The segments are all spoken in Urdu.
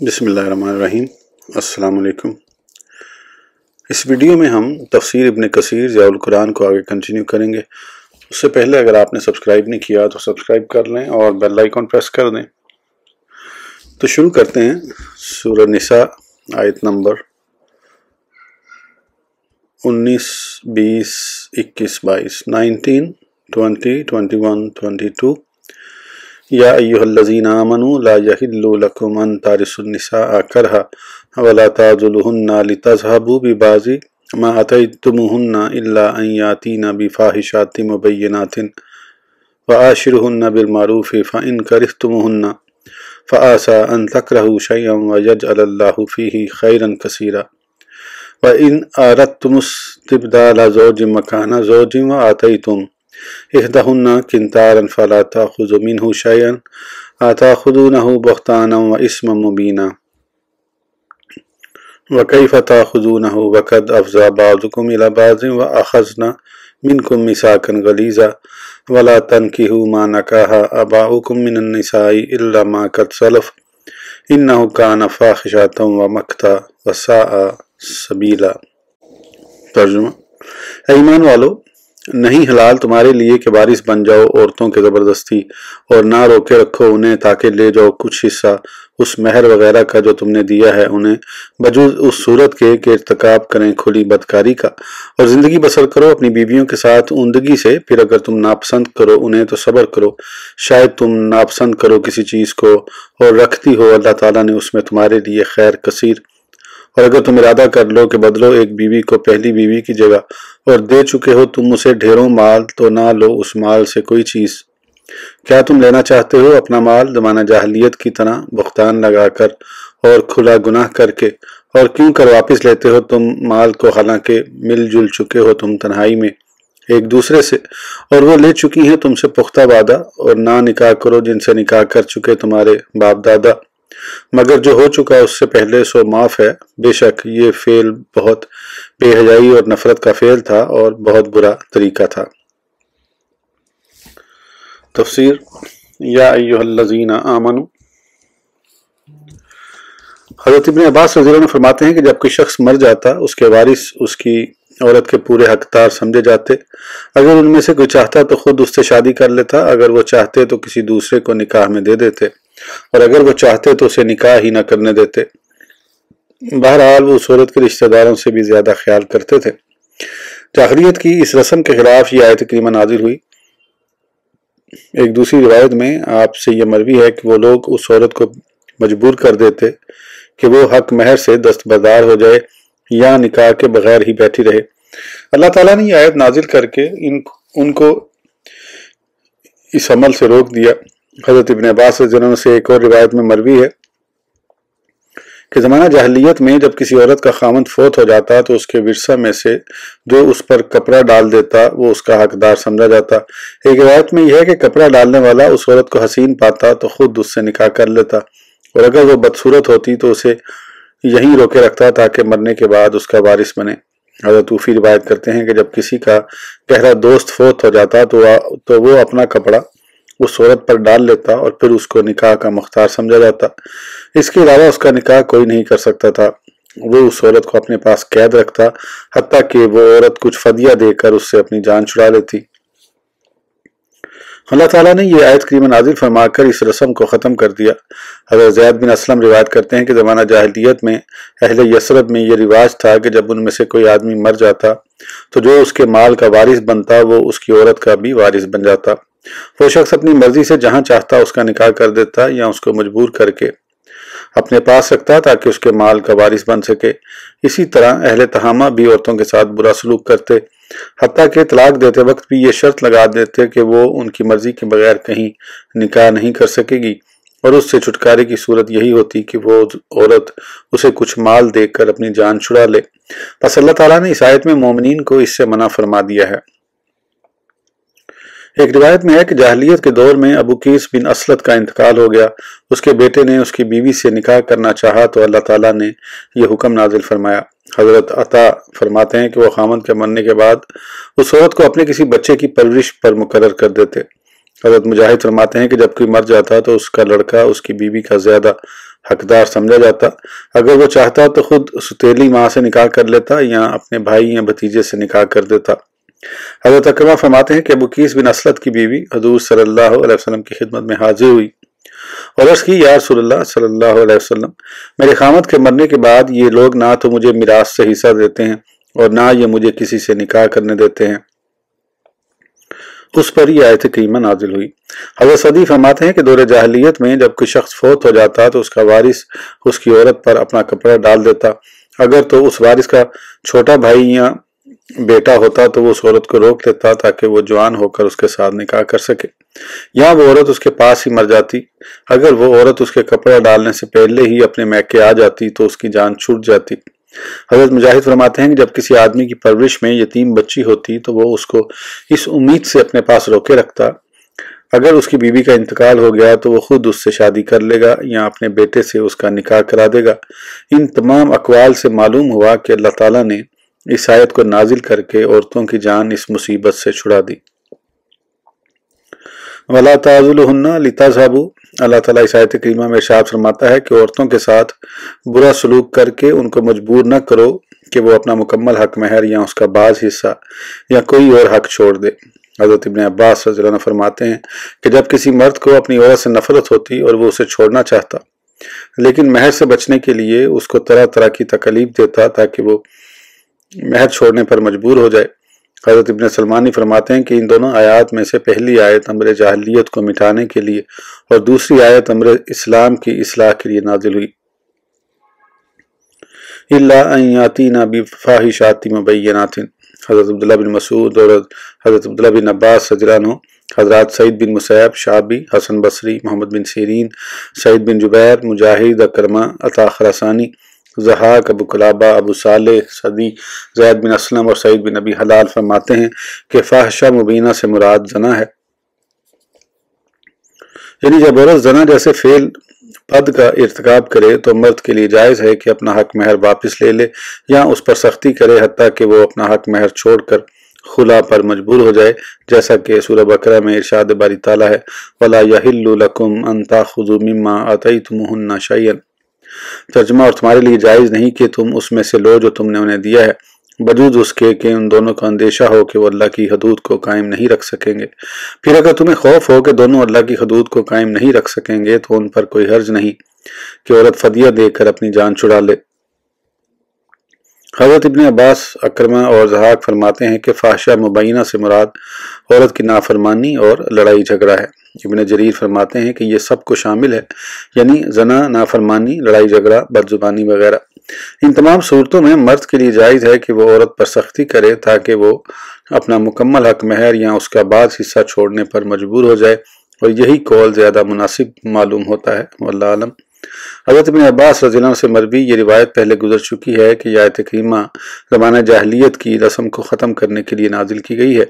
بسم اللہ الرحمن الرحیم۔ السلام علیکم۔ اس ویڈیو میں ہم تفسیر ابن کثیر ضیاء القرآن کو آگے کنٹینیو کریں گے۔ اس سے پہلے اگر آپ نے سبسکرائب نہیں کیا تو سبسکرائب کر لیں اور بیل آئیکن پریس کر دیں۔ تو شروع کرتے ہیں سورہ نساء آیت نمبر 19، 20، 21، 22، 19، 20، 21، 22۔ یا ایہا الذین آمنوا لا یحل لکم ان ترثوا النساء کرہا ولا تعضلوہن لتذہبوا ببعض ما آتیتموہن الا ان یاتین بفاحشۃ مبینۃ وعاشروہن بالمعروف فإن کرہتموہن فعسى ان تکرہوا شیئا ویجعل اللہ فیہ خیرا کثیرا وإن أردتم استبدال زوج مکان زوج وآتیتم احدہن قنطارا فلا تأخذوا منہ شیئا أتأخذونہ بہتانا وإثما مبینا وکیف تأخذونہ وقد أفضى بعضکم إلی بعض وأخذن منکم میثاقا غلیظا ولا تنکحوا ما نکح آباؤکم من النساء إلا ما قد سلف انہ کان فاحشۃ ومقتا وساء سبیلا۔ ترجمہ: اے ایمان والو، نہیں حلال تمہارے لیے کہ وارث بن جاؤ عورتوں کے زبردستی، اور نہ روکے رکھو انہیں تاکہ لے جاؤ کچھ حصہ اس مہر وغیرہ کا جو تم نے دیا ہے انہیں، بجز اس صورت کے کہ ارتکاب کریں کھلی بدکاری کا، اور زندگی بسر کرو اپنی بیویوں کے ساتھ عمدگی سے۔ پھر اگر تم ناپسند کرو انہیں تو صبر کرو، شاید تم ناپسند کرو کسی چیز کو، اور رکھتی ہو اللہ تعالیٰ نے اس میں تمہارے لیے خیر کثیر۔ اور اگر تم ارادہ کر لو کہ بدلو ایک بیوی کو پہلی بیوی کی جگہ اور دے چکے ہو تم اسے ڈھیروں مال، تو نہ لو اس مال سے کوئی چیز۔ کیا تم لینا چاہتے ہو اپنا مال زمانہ جاہلیت کی طرح بہتان لگا کر اور کھلا گناہ کر کے؟ اور کیوں کر واپس لیتے ہو تم مال کو حالانکہ مل جل چکے ہو تم تنہائی میں ایک دوسرے سے، اور وہ لے چکی ہیں تم سے پختہ وعدہ؟ اور نہ نکاح کرو جن سے نکاح کر چکے تمہارے باپ دادا، مگر جو ہو چکا اس سے پہلے سو معاف ہے۔ بے شک یہ فعل بہت بے حیائی اور نفرت کا فعل تھا اور بہت برا طریقہ تھا۔ تفسیر: یا ایہا الذین آمنوا۔ حضرت ابن عباس رضی اللہ عنہ فرماتے ہیں کہ جب کوئی شخص مر جاتا اس کے وارث اس کی عورت کے پورے حقدار سمجھے جاتے۔ اگر ان میں سے کوئی چاہتا تو خود اس سے شادی کر لیتا، اگر وہ چاہتے تو کسی دوسرے کو نکاح میں دے دیتے، اور اگر وہ چاہتے تو اسے نکاح ہی نہ کرنے دیتے۔ بہرحال وہ اس عورت کے رشتہ داروں سے بھی زیادہ خیال کرتے تھے۔ جاہلیت کی اس رسم کے خلاف یہ آیت کریمہ نازل ہوئی۔ ایک دوسری روایت میں آپ سے یہ مروی ہے کہ وہ لوگ اس عورت کو مجبور کر دیتے کہ وہ حق مہر سے دستبردار ہو جائے یا نکاح کے بغیر ہی بیٹھی رہے۔ اللہ تعالیٰ نے یہ آیت نازل کر کے ان کو اس عمل سے روک دیا۔ حضرت ابن عباس رضی اللہ عنہ سے ایک اور روایت میں مروی ہے کہ زمانہ جاہلیت میں جب کسی عورت کا خاوند فوت ہو جاتا تو اس کے ورثہ میں سے جو اس پر کپڑا ڈال دیتا وہ اس کا حقدار سمجھا جاتا۔ ایک روایت میں یہ ہے کہ کپڑا ڈالنے والا اس عورت کو حسین پاتا تو خود اس سے نکاح کر لیتا، اور اگر وہ بدصورت ہوتی تو اسے یہیں روکے رکھتا تاکہ مرنے کے بعد اس کا وارث بنے۔ حضرت طوفی روایت کرتے ہیں کہ جب کسی کا گہرا دوست فوت ہو جاتا تو وہ اپنا کپڑا اس عورت پر ڈال لیتا اور پھر اس کو نکاح کا مختار سمجھا جاتا۔ اس کے علاوہ اس کا نکاح کوئی نہیں کر سکتا تھا۔ وہ اس عورت کو اپنے پاس قید رکھتا حتیٰ کہ وہ عورت کچھ فدیہ دے کر اس سے اپنی جان چھڑا لیتی۔ اللہ تعالیٰ نے یہ آیت کریمہ نازل فرما کر اس رسم کو ختم کر دیا۔ حضرت زید بن اسلم روایت کرتے ہیں کہ زمانہ جاہلیت میں اہل یثرب میں یہ رواج تھا کہ جب ان میں سے کوئی آدمی مر جاتا تو جو اس کے مال کا وارث بنتا وہ اس کی عورت کا بھی وارث بن جاتا۔ وہ شخص اپنی مرضی سے جہاں چاہتا اس کا نکاح کر دیتا یا اس کو مجبور کر کے اپنے پاس رکھتا تاکہ اس کے مال کا وارث بن سکے۔ اسی طرح اہل تہامہ بھی عورتوں کے ساتھ برا سلوک کرتے، حتیٰ کہ طلاق دیتے وقت بھی یہ شرط لگا دیتے کہ وہ ان کی مرضی کے بغیر کہیں نکاح نہیں کر سکے گی، اور اس سے چھٹکارے کی صورت یہی ہوتی کہ وہ عورت اسے کچھ مال دے کر اپنی جان چھڑا لے۔ بس اللہ تعالیٰ نے اس آیت میں مومنین کو اس سے منع فرما دیا ہے۔ ایک روایت میں ہے کہ جاہلیت کے دور میں ابو قیس بن اسلط کا انتقال ہو گیا۔ اس کے بیٹے نے اس کی بیوی سے نکاح کرنا چاہا تو اللہ تعالیٰ نے یہ حکم نازل فرمایا۔ حضرت عطا فرماتے ہیں کہ وہ خاوند کے مرنے کے بعد اس عورت کو اپنے کسی بچے کی پرورش پر مقرر کر دیتے۔ حضرت مجاہد فرماتے ہیں کہ جب کوئی مر جاتا تو اس کا لڑکا اس کی بیوی کا زیادہ حقدار سمجھا جاتا۔ اگر وہ چاہتا تو خود ستیلی ماں سے نکاح کر لیتا یا اپنے بھائی یا بھتیجے سے نکاح کر دیتا۔ حضرت اکرمہ فرماتے ہیں کہ ابو قیس بن اسلط کی بیوی حضور صلی اللہ علیہ وسلم کی خدمت میں حاضر ہوئی اور عرض کی، یا رسول اللہ صلی اللہ علیہ وسلم، میرے خامد کے مرنے کے بعد یہ لوگ نہ تو مجھے میراث سے حصہ دیتے ہیں اور نہ یہ مجھے کسی سے نکاح کرنے دیتے ہیں۔ اس پر یہ آیت کریمہ نازل ہوئی۔ حضرت صدی فرماتے ہیں کہ دور جاہلیت میں جب کوئی شخص فوت ہو جاتا تو اس کا وارث اس کی عورت پر اپنا کپڑا ڈال دیتا، اگر تو اس وارث کا چھوٹا بھائی یا بیٹا ہوتا تو وہ اس عورت کو روک لیتا تاکہ وہ جوان ہو کر اس کے ساتھ نکاح کر سکے، یا وہ عورت اس کے پاس ہی مر جاتی۔ اگر وہ عورت اس کے کپڑا ڈالنے سے پہلے ہی اپنے میکے آ جاتی تو اس کی جان چھوٹ جاتی۔ حضرت مجاہد فرماتے ہیں کہ جب کسی آدمی کی پرورش میں یتیم بچی ہوتی تو وہ اس کو اس امید سے اپنے پاس روکے رکھتا، اگر اس کی بیوی کا انتقال ہو گیا تو وہ خود اس سے شادی کر لے گا یا اپنے بیٹے سے اس کا نکاح کرا دے گا۔ ان تمام اقوال سے معلوم ہوا کہ اللہ تعالیٰ نے اس آیت کو نازل کر کے عورتوں کی جان اس مصیبت سے چھڑا دی۔ وَلَا تَعْضُلُهُنَّ لِتَذْهَبُوا، اللہ تعالیٰ اس آیت کریمہ میں ارشاد فرماتا ہے کہ عورتوں کے ساتھ برا سلوک کر کے ان کو مجبور نہ کرو کہ وہ اپنا مکمل حق مہر یا اس کا بعض حصہ یا کوئی اور حق چھوڑ دے۔ حضرت ابن عباس رضی اللہ عنہ فرماتے ہیں کہ جب کسی مرد کو اپنی عورت سے نفرت ہوتی اور وہ اسے چھوڑنا چاہتا لیکن مہر سے بچنے کے لیے اس کو طرح طرح کی تکالیف دیتا تاکہ وہ مہر چھوڑنے پر مجبور ہو جائے۔ حضرت ابن سلمانی فرماتے ہیں کہ ان دونوں آیات میں سے پہلی آیت امر جاہلیت کو مٹانے کے لیے اور دوسری آیت امر اسلام کی اصلاح کے لیے نازل ہوئی۔ إِلَّا أَن يَأْتِينَ بِفَاحِشَةٍ مُبَيِّنَاتٍ، حضرت عبداللہ بن مسعود اور حضرت عبداللہ بن عباس رضی اللہ عنہ، حضرات سعید بن مسیب، شعبی، حسن بصری، محمد بن سیرین، سعید بن جبیر، مجاہد، اکرمہ، عطا خراسانی، ضحاک، ابو قلابہ، ابو صالح صدی، زید بن اسلم اور سعید بن ابی حلال فرماتے ہیں کہ فاحشہ مبینہ سے مراد زنا ہے، یعنی جب عورت زنا جیسے فعل بد کا ارتکاب کرے تو مرد کے لیے جائز ہے کہ اپنا حق مہر واپس لے لے یا اس پر سختی کرے حتیٰ کہ وہ اپنا حق مہر چھوڑ کر خلا پر مجبور ہو جائے، جیسا کہ سورہ بقرہ میں ارشاد باری تعالیٰ ہے وَلَا يَحِلُّ لَكُمْ أَن تَأْخُذُوا مِمَّا آتَيْتُمُوهُنَّ شَيْئًا، ترجمہ اور تمہارے لیے جائز نہیں کہ تم اس میں سے لو جو تم نے انہیں دیا ہے، بجوز اس کے کہ ان دونوں کا اندیشہ ہو کہ وہ اللہ کی حدود کو قائم نہیں رکھ سکیں گے۔ پھر اگر تمہیں خوف ہو کہ دونوں اللہ کی حدود کو قائم نہیں رکھ سکیں گے تو ان پر کوئی حرج نہیں کہ عورت فدیہ دے کر اپنی جان چھڑا لے۔ حضرت ابن عباس، اکرمہ اور ضحاک فرماتے ہیں کہ فاحشہ مبینہ سے مراد عورت کی نافرمانی اور لڑائی جھگڑا ہے۔ ابن جریر فرماتے ہیں کہ یہ سب کو شامل ہے، یعنی زنا، نافرمانی، لڑائی جھگڑا، بدزبانی وغیرہ۔ ان تمام صورتوں میں مرد کے لیے جائز ہے کہ وہ عورت پر سختی کرے تاکہ وہ اپنا مکمل حق مہر یا اس کا بعض حصہ چھوڑنے پر مجبور ہو جائے، اور یہی قول زیادہ مناسب معلوم ہوتا ہے، واللہ اعلم۔ حضرت ابن عباس رضی اللہ عنہ سے مروی یہ روایت پہلے گزر چکی ہے کہ یہ آیت کریمہ زمانہ جاہلیت کی رسم کو ختم کرنے کے لیے نازل کی گئی ہے۔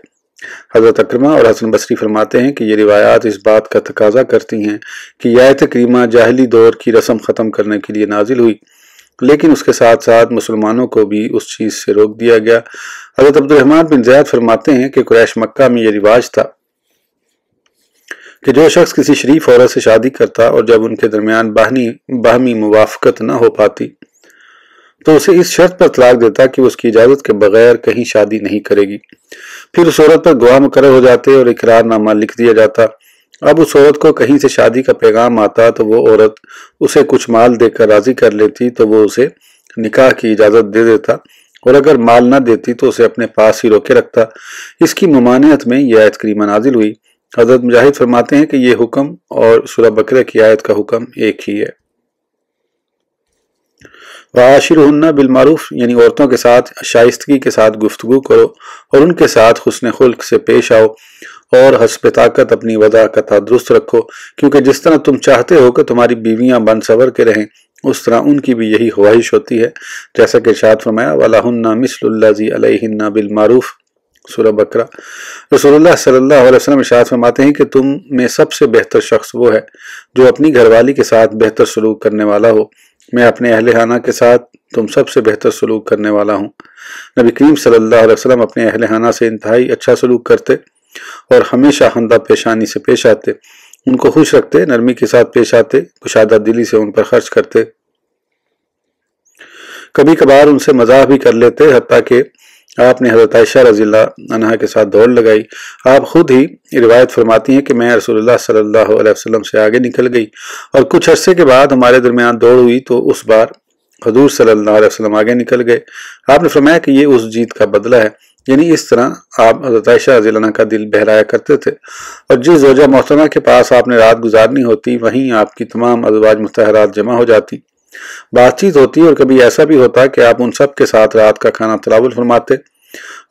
حضرت اکرمہ اور حسن بصری فرماتے ہیں کہ یہ روایات اس بات کا تقاضا کرتی ہیں کہ یہ آیت کریمہ جاہلی دور کی رسم ختم کرنے کے لیے نازل ہوئی، لیکن اس کے ساتھ ساتھ مسلمانوں کو بھی اس چیز سے روک دیا گیا۔ حضرت عبد الرحمن بن زید فرماتے ہیں کہ قریش مکہ میں یہ رواج تھا کہ جو شخص کسی شریف عورت سے شادی کرتا اور جب ان کے درمیان باہمی موافقت نہ ہو پاتی تو اسے اس شرط پر طلاق دیتا کہ وہ اس کی اجازت کے بغیر کہیں شادی نہیں کرے گی، پھر اس عورت پر گواہ مقرر ہو جاتے اور اقرار نامہ لکھ دیا جاتا۔ اب اس عورت کو کہیں سے شادی کا پیغام آتا تو وہ عورت اسے کچھ مال دے کر راضی کر لیتی تو وہ اسے نکاح کی اجازت دے دیتا، اور اگر مال نہ دیتی تو اسے اپنے پاس ہی روکے رکھتا۔ اس کی ممانعت میں یہ آیت کریمہ نازل ہوئی۔ حضرت مجاہد فرماتے ہیں کہ یہ حکم اور سورہ بقرہ کی آیت کا حکم ایک ہی ہے۔ وَعَاشِرُهُنَّ بِالْمَعْرُوفِ، یعنی عورتوں کے ساتھ شائستگی کے ساتھ گفتگو کرو اور ان کے ساتھ حسن خلق سے پیش آؤ اور حسب طاقت اپنی وضع کا درست رکھو، کیونکہ جس طرح تم چاہتے ہو کہ تمہاری بیویاں بن سور کے رہیں اس طرح ان کی بھی یہی خواہش ہوتی ہے، جیسا کہ ارشاد فرمایا وَلَهُنَّ مِثْلُ الَّذِي عَلَيْهِنَّ بِالْمَعْرُوفِ، سورہ بقرہ۔ رسول اللہ صلی اللہ علیہ وسلم ارشاد فرماتے ہیں کہ تم میں سب سے بہتر شخص وہ ہے جو اپنی گھر والی کے ساتھ بہتر سلوک کرنے والا ہو، میں اپنے اہل خانہ کے ساتھ تم سب سے بہتر سلوک کرنے والا ہوں۔ نبی کریم صلی اللہ علیہ وسلم اپنے اہل خانہ سے انتہائی اچھا سلوک کرتے اور ہمیشہ خندہ پیشانی سے پیش آتے، ان کو خوش رکھتے، نرمی کے ساتھ پیش آتے، کشادہ دلی سے ان پر خرچ کرتے، کبھی کبھار ان سے مزاح بھی کر لیتے، حتیٰ کہ آپ نے حضرت عائشہ رضی اللہ عنہا کے ساتھ دوڑ لگائی۔ آپ خود ہی روایت فرماتی ہیں کہ میں رسول اللہ صلی اللہ علیہ وسلم سے آگے نکل گئی اور کچھ عرصے کے بعد ہمارے درمیان دوڑ ہوئی تو اس بار حضور صلی اللہ علیہ وسلم آگے نکل گئے۔ آپ نے فرمایا کہ یہ اس جیت کا بدلہ ہے، یعنی اس طرح آپ حضرت عائشہ رضی اللہ عنہ کا دل بہلایا کرتے تھے، اور جس زوجہ محترمہ کے پاس آپ نے رات گزارنی ہوتی وہیں آپ کی تمام ازواج مطہرات جمع ہو جاتی، بات چیت ہوتی، اور کبھی ایسا بھی ہوتا کہ آپ ان سب کے ساتھ رات کا کھانا تناول فرماتے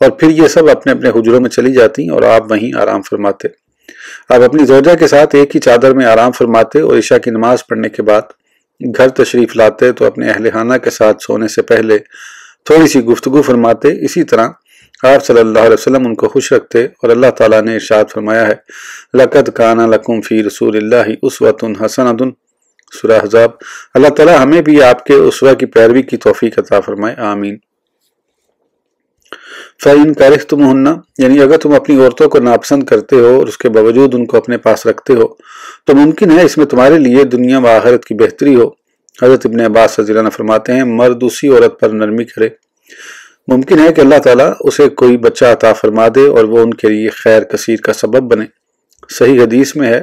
اور پھر یہ سب اپنے اپنے حجروں میں چلی جاتی اور آپ وہیں آرام فرماتے۔ آپ اپنی زوجہ کے ساتھ ایک ہی چادر میں آرام فرماتے اور عشاء کی نماز پڑھنے کے بعد گھر تشریف لاتے تو اپنے اہل خانہ کے ساتھ سونے سے پہلے تھوڑی سی گفتگو فرماتے۔ اسی طرح آپ صلی اللہ علیہ وسلم ان کو خوش رکھتے، اور اللہ تعالیٰ نے ارشاد فرمایا ہے لَقَدْ كَانَ لَكُمْ فِي رَسُولِ اللَّهِ أُسْوَةٌ حَسَنَةٌ سورہ احزاب۔ اللہ تعالیٰ ہمیں بھی آپ کے اسوہ کی پیروی کی توفیق عطا فرمائے، آمین۔ فَإِن كَرِهْتُمُوهُنَّ، یعنی اگر تم اپنی عورتوں کو ناپسند کرتے ہو اور اس کے باوجود ان کو اپنے پاس رکھتے ہو تو ممکن ہے اس میں تمہارے لیے دنیا و آخرت کی بہتری ہو۔ حضرت ابن عباس رضی اللہ عنہ فرماتے ہیں مرد اسی عورت پر نرمی کرے، ممکن ہے کہ اللہ تعالیٰ اسے کوئی بچہ عطا فرما دے اور وہ ان کے لیے خیر کثیر کا سبب بنے۔ صحیح حدیث میں ہے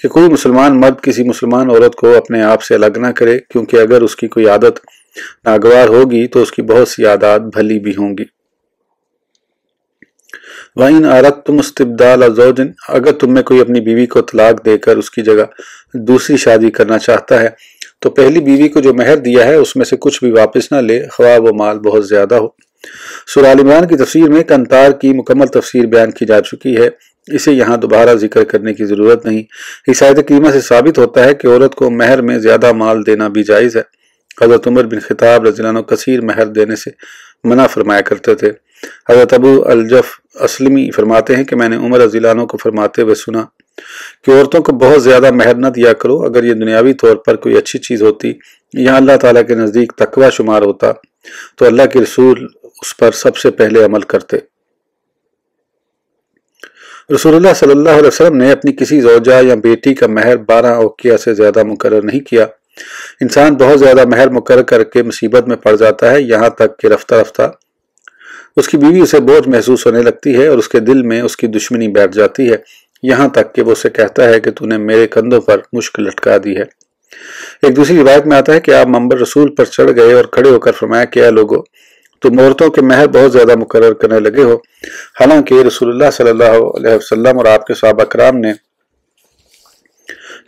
کہ کوئی مسلمان مرد کسی مسلمان عورت کو اپنے آپ سے الگ نہ کرے، کیونکہ اگر اس کی کوئی عادت ناگوار ہوگی تو اس کی بہت سی عادات بھلی بھی ہوں گی۔ وَإِنْ أَرَدْتُمُ اسْتِبْدَالَ زَوْجٍ، اگر تم میں کوئی اپنی بیوی کو طلاق دے کر اس کی جگہ دوسری شادی کرنا چاہتا ہے تو پہلی بیوی کو جو مہر دیا ہے اس میں سے کچھ بھی واپس نہ لے، خواہ وہ مال بہت زیادہ ہو۔ سورہ آل عمران کی تفسیر میں کنتار کی مکمل تفسیر بیان کی جا چکی ہے، اسے یہاں دوبارہ ذکر کرنے کی ضرورت نہیں۔ اس آیت کریمہ سے ثابت ہوتا ہے کہ عورت کو مہر میں زیادہ مال دینا بھی جائز ہے۔ حضرت عمر بن خطاب رضی اللہ عنہ کثیر مہر دینے سے منع فرمایا کرتے تھے۔ حضرت ابو الجف اسلمی فرماتے ہیں کہ میں نے عمر رضی اللہ عنہ کو فرماتے ہوئے سنا کہ عورتوں کو بہت زیادہ مہر نہ دیا کرو، اگر یہ دنیاوی طور پر کوئی اچھی چیز ہوتی یا اللہ تعالیٰ کے نزدیک تقوی شمار ہوتا تو اللہ کے رسول اس پر سب سے پہلے عمل کرتے۔ رسول اللہ صلی اللہ علیہ وسلم نے اپنی کسی زوجہ یا بیٹی کا مہر 12 اوقیہ سے زیادہ مقرر نہیں کیا۔ انسان بہت زیادہ مہر مقرر کر کے مصیبت میں پڑ جاتا ہے، یہاں تک کہ رفتہ رفتہ اس کی بیوی اسے بوجھ محسوس ہونے لگتی ہے اور اس کے دل میں اس کی دشمنی بیٹھ جاتی ہے، یہاں تک کہ وہ اسے کہتا ہے کہ تو نے میرے کندھوں پر مشک لٹکا دی ہے۔ ایک دوسری روایت میں آتا ہے کہ آپ منبر رسول پر چڑھ گئے اور کھڑے ہو کر فرمایا کہ اے لوگو، تم عورتوں کے مہر بہت زیادہ مقرر کرنے لگے ہو، حالانکہ رسول اللہ صلی اللہ علیہ وسلم اور آپ کے صحابہ کرام نے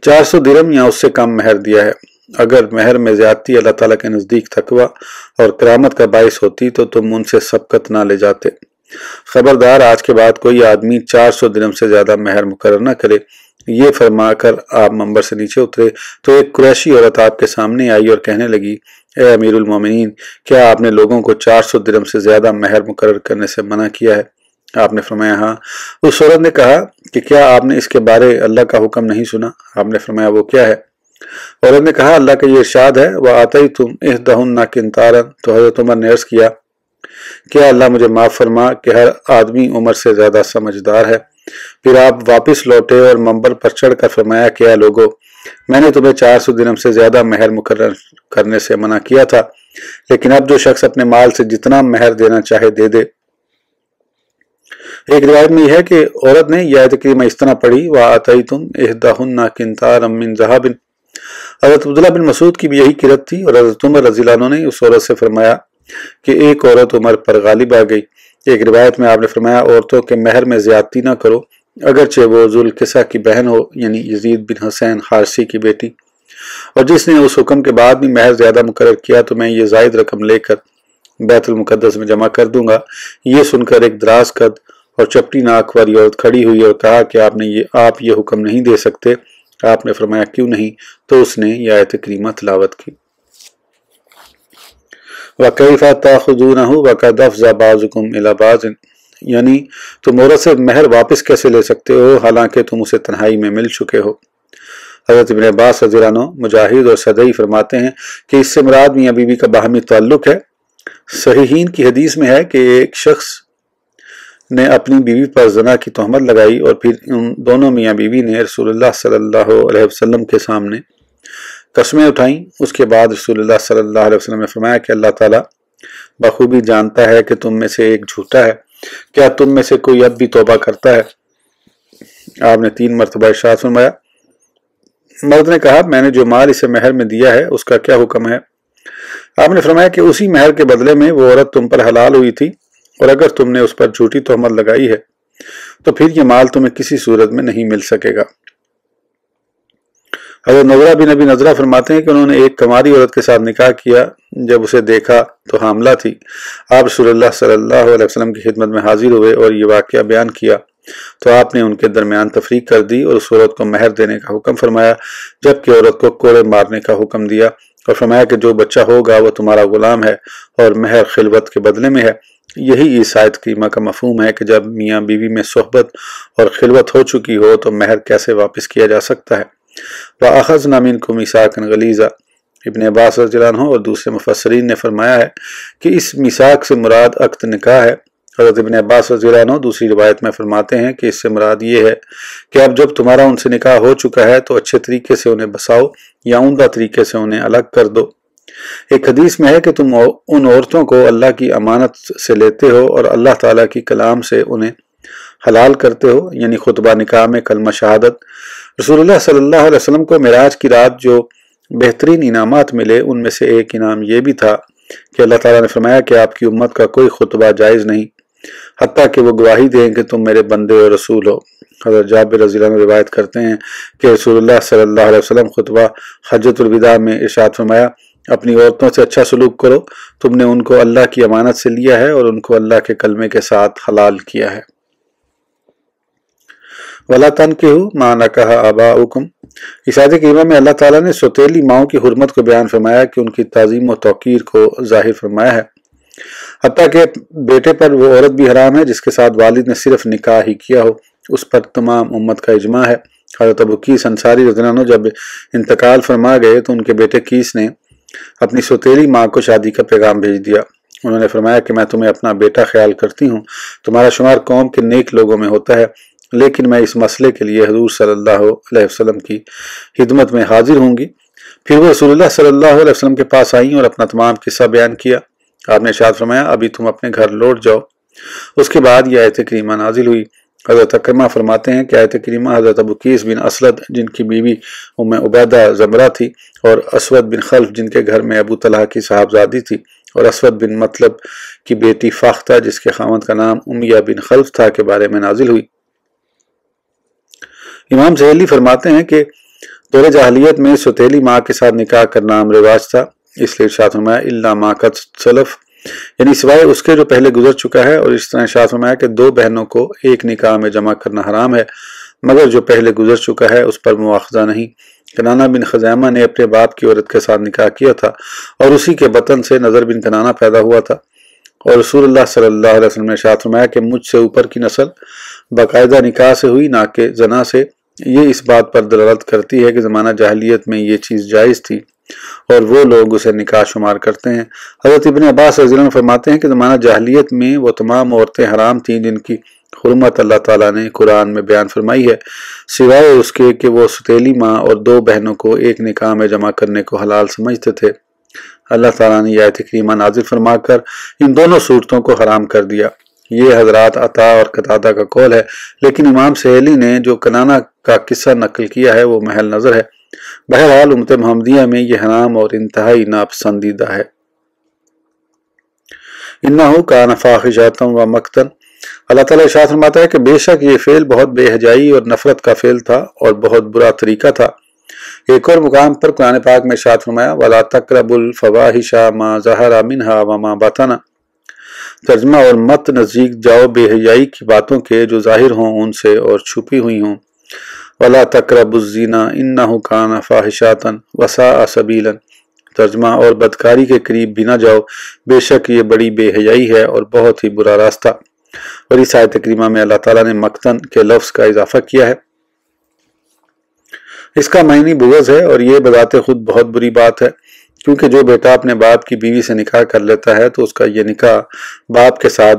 400 درہم یا اس سے کم مہر دیا ہے۔ اگر مہر میں زیادتی اللہ تعالیٰ کے نزدیک تقوی اور کرامت کا باعث ہوتی تو تم ان سے سبقت نہ لے جاتے۔ خبردار آج کے بعد کوئی آدمی 400 درہم سے زیادہ مہر مقرر نہ کرے۔ یہ فرما کر آپ منبر سے نیچے اترے تو ایک قریشی عورت آپ کے سامنے آئی اور کہنے لگی اے امیر المومنین، کیا آپ نے لوگوں کو 400 درہم سے زیادہ مہر مقرر کرنے سے منع کیا ہے؟ آپ نے فرمایا ہاں۔ اس عورت نے کہا کہ کیا آپ نے اس کے بارے اللہ کا حکم نہیں سنا؟ آپ نے فرمایا وہ کیا ہے؟ عورت نے کہا اللہ کا یہ ارشاد ہے وَآتَيْتُمْ إِحْدَاهُنَّ قِنْطَارًا، تو حضرت عمر نے عرض کیا کیا اللہ مجھے معاف فرما کہ ہر آدمی عمر سے زیادہ سمجھدار ہے۔ پھر آپ واپس لوٹے اور منبر پر چڑھ کر فرمایا کہ اے لوگو، میں نے تمہیں 400 درہم سے زیادہ مہر مقرر کرنے سے منع کیا تھا، لیکن اب جو شخص اپنے مال سے جتنا مہر دینا چاہے دے دے۔ ایک روایت میں یہ ہے کہ عورت نے یہ آیت کریمہ اس طرح پڑھی وَآتَيْتُمْ إِحْدَاهُنَّ قِنْطَارًا مِّن ذَهَبٍ۔ حضرت عبداللہ بن مسعود کی بھی یہی قرت تھی، اور حضرت عمر رضی اللہ عنہ نے اس عورت سے فرمایا کہ ایک عورت عمر پر غالب آ گئی۔ ایک روایت میں آپ نے فرمایا عورتوں کے مہر میں زیادتی نہ کرو، اگرچہ وہ ذوالقصہ کی بہن ہو، یعنی یزید بن حسین خارسی کی بیٹی، اور جس نے اس حکم کے بعد بھی مہر زیادہ مقرر کیا تو میں یہ زائد رقم لے کر بیت المقدس میں جمع کر دوں گا۔ یہ سن کر ایک دراز قد اور چپٹی ناک والی عورت کھڑی ہوئی اور کہا کہ آپ یہ حکم نہیں دے سکتے؟ آپ نے فرمایا کیوں نہیں؟ تو اس نے یہ آیت کریمہ تلاوت کی وَكَيْفَ تَأْخُذُونَهُ وَقَدْ أَفْضَىٰ بَعْضُكُمْ إِلَىٰ بَعْضٍ، یعنی تم عورت سے مہر واپس کیسے لے سکتے ہو حالانکہ تم اسے تنہائی میں مل چکے ہو۔ حضرت ابن عباس رضی اللہ عنہ، مجاہد اور سدئی فرماتے ہیں کہ اس سے مراد میاں بیوی کا باہمی تعلق ہے۔ صحیحین کی حدیث میں ہے کہ ایک شخص نے اپنی بیوی پر زنا کی تہمت لگائی اور پھر ان دونوں میاں بیوی نے رسول اللہ صلی اللہ علیہ وسلم کے سامنے قسمیں اٹھائیں۔ اس کے بعد رسول اللہ صلی اللہ علیہ وسلم نے فرمایا کہ اللہ تعالیٰ بخوبی جانتا ہے کہ تم میں سے ایک جھوٹا ہے، کیا تم میں سے کوئی اب بھی توبہ کرتا ہے؟ آپ نے 3 مرتبہ ارشاد فرمایا۔ مرد نے کہا میں نے جو مال اسے مہر میں دیا ہے اس کا کیا حکم ہے؟ آپ نے فرمایا کہ اسی مہر کے بدلے میں وہ عورت تم پر حلال ہوئی تھی، اور اگر تم نے اس پر جھوٹی تہمت لگائی ہے تو پھر یہ مال تمہیں کسی صورت میں نہیں مل سکے گا۔ حضرت نضرہ بن ابی نضرہ فرماتے ہیں کہ انہوں نے ایک کنواری عورت کے ساتھ نکاح کیا، جب اسے دیکھا تو حاملہ تھی۔ آپ رسول اللہ صلی اللہ علیہ وسلم کی خدمت میں حاضر ہوئے اور یہ واقعہ بیان کیا تو آپ نے ان کے درمیان تفریق کر دی اور اس عورت کو مہر دینے کا حکم فرمایا، جبکہ عورت کو کوڑے مارنے کا حکم دیا اور فرمایا کہ جو بچہ ہوگا وہ تمہارا غلام ہے اور مہر خلوت کے بدلے میں ہے۔ یہی اس آیت کریمہ کا مفہوم ہے کہ جب میاں بیوی میں صحبت اور خلوت ہو چکی ہو تو مہر کیسے واپس کیا جا سکتا ہے۔ وَأَخَذْنَا مِنْكُمْ مِيثَاقًا غَلِيظًا، ابن عباس رضی اللہ عنہ اور دوسرے مفسرین نے فرمایا ہے کہ اس میثاق سے مراد عقد نکاح ہے۔ حضرت ابن عباس رضی اللہ عنہ دوسری روایت میں فرماتے ہیں کہ اس سے مراد یہ ہے کہ اب جب تمہارا ان سے نکاح ہو چکا ہے تو اچھے طریقے سے انہیں بساؤ یا عمدہ طریقے سے انہیں الگ کر دو۔ ایک حدیث میں ہے کہ تم ان عورتوں کو اللہ کی امانت سے لیتے ہو اور اللہ تعالیٰ کی کلام سے انہیں حلال کرتے ہو، یعنی خطبہ نکاح میں کلمہ شہادت۔ رسول اللہ صلی اللہ علیہ وسلم کو معراج کی رات جو بہترین انعامات ملے ان میں سے ایک انعام یہ بھی تھا کہ اللہ تعالیٰ نے فرمایا کہ آپ کی امت کا کوئی خطبہ جائز نہیں حتیٰ کہ وہ گواہی دیں کہ تم میرے بندے اور رسول ہو۔ حضرت جابر رضی اللہ عنہ روایت کرتے ہیں کہ رسول اللہ صلی اللہ علیہ وسلم خطبہ حجۃ الوداع میں ارشاد فرمایا، اپنی عورتوں سے اچھا سلوک کرو، تم نے ان کو اللہ کی امانت سے لیا ہے اور ان کو اللہ کے کلمے کے ساتھ حلال کیا ہے۔ وَلَا تَنْكِحُوا مَا نَكَحَ آبَاؤُكُمْ، اس آیت کریمہ میں اللہ تعالیٰ نے سوتیلی ماؤں کی حرمت کو بیان فرمایا کہ ان کی تعظیم و توقیر کو ظاہر فرمایا ہے، حتیٰ کہ بیٹے پر وہ عورت بھی حرام ہے جس کے ساتھ والد نے صرف نکاح ہی کیا ہو، اس پر تمام امت کا اجماع ہے۔ حضرت ابو قیس انصاری رضی اللہ عنہ جب انتقال فرما گئے تو ان کے بیٹے قیس نے اپنی سوتیلی ماں کو شادی کا پیغام بھیج دیا۔ انہوں نے فرمایا کہ میں تمہیں اپنا بیٹا خیال کرتی ہوں، تمہارا شمار قوم کے نیک لوگوں میں ہوتا ہے، لیکن میں اس مسئلے کے لیے حضور صلی اللہ علیہ وسلم کی خدمت میں حاضر ہوں گی۔ پھر وہ رسول اللہ صلی اللہ علیہ وسلم کے پاس آئیں اور اپنا تمام قصہ بیان کیا۔ آپ نے ارشاد فرمایا ابھی تم اپنے گھر لوٹ جاؤ۔ اس کے بعد یہ آیت کریمہ نازل ہوئی۔ حضرت اکرمہ فرماتے ہیں کہ آیت کریمہ حضرت ابو قیس بن اسلد جن کی بیوی ام عبیدہ زمرہ تھی اور اسود بن خلف جن کے گھر میں ابو طلحہ کی صاحبزادی تھی اور اسود بن مطلب کی بیٹی فاختہ جس کے خاوند کا نام امیہ بن خلف تھا کے بارے میں نازل ہوئی۔ امام سہیلی فرماتے ہیں کہ دور جاہلیت میں سوتیلی ماں کے ساتھ نکاح کرنا عام رواج تھا، اس لیے ارشاد فرمایا الا ما قد سلف، یعنی سوائے اس کے جو پہلے گزر چکا ہے، اور اس طرح ارشاد فرمایا کہ 2 بہنوں کو ایک نکاح میں جمع کرنا حرام ہے مگر جو پہلے گزر چکا ہے اس پر مواخذہ نہیں۔ کنانہ بن خزیمہ نے اپنے باپ کی عورت کے ساتھ نکاح کیا تھا اور اسی کے بطن سے نضر بن کنانہ پیدا ہوا تھا، اور رسول اللہ صلی اللہ علیہ وسلم نے ارشاد فرمایا کہ مجھ سے اوپر کی نسل باقاعدہ نکاح سے ہوئی نہ کہ زنا سے۔ یہ اس بات پر دلالت کرتی ہے کہ زمانہ جاہلیت میں یہ چیز جائز تھی اور وہ لوگ اسے نکاح شمار کرتے ہیں۔ حضرت ابن عباس رضی اللہ عنہ فرماتے ہیں کہ زمانہ جاہلیت میں وہ تمام عورتیں حرام تھیں جن کی حرمت اللہ تعالیٰ نے قرآن میں بیان فرمائی ہے، سوائے اس کے کہ وہ سوتیلی ماں اور 2 بہنوں کو ایک نکاح میں جمع کرنے کو حلال سمجھتے تھے۔ اللہ تعالیٰ نے یہ آیت کریمہ نازل فرما کر ان دونوں صورتوں کو حرام کر دیا۔ یہ حضرات عطا اور قتادہ کا قول ہے، لیکن امام سہیلی نے جو کنانہ کا قصہ نقل کیا ہے وہ محل نظر ہے۔ بہرحال امت محمدیہ میں یہ حرام اور انتہائی ناپسندیدہ ہے۔ انہو کان فاحشۃ و مقتا، اللہ تعالیٰ ارشاد فرماتا ہے کہ بے شک یہ فعل بہت بے حیائی اور نفرت کا فعل تھا اور بہت برا طریقہ تھا۔ ایک اور مقام پر قرآن پاک میں ارشاد فرمایا وَلَا تَقْرَبُوا الْفَوَاحِشَ مَا ظَهَرَ مِنْهَا وَمَا بَطَنَ، ترجمہ اور مت نزدیک جاؤ بے حیائی کی باتوں کے جو ظاہر ہوں ان سے اور چھپی ہوئی ہوں۔ وَلَا تَقْرَبُوا الزِّنَا إِنَّهُ كَانَ فَاحِشَةً وَسَاءَ سَبِيلًا، ترجمہ اور بدکاری کے قریب بھی نہ جاؤ، بے شک یہ بڑی بے حیائی ہے اور بہت ہی برا راستہ۔ اور اس آیت کریمہ میں اللہ تعالیٰ نے مقتن کے لفظ کا اضافہ کیا ہے۔ اس کا معنی بغض ہے اور یہ بذات خود بہت بری بات ہے، کیونکہ جو بیٹا اپنے باپ کی بیوی سے نکاح کر لیتا ہے تو اس کا یہ نکاح باپ کے ساتھ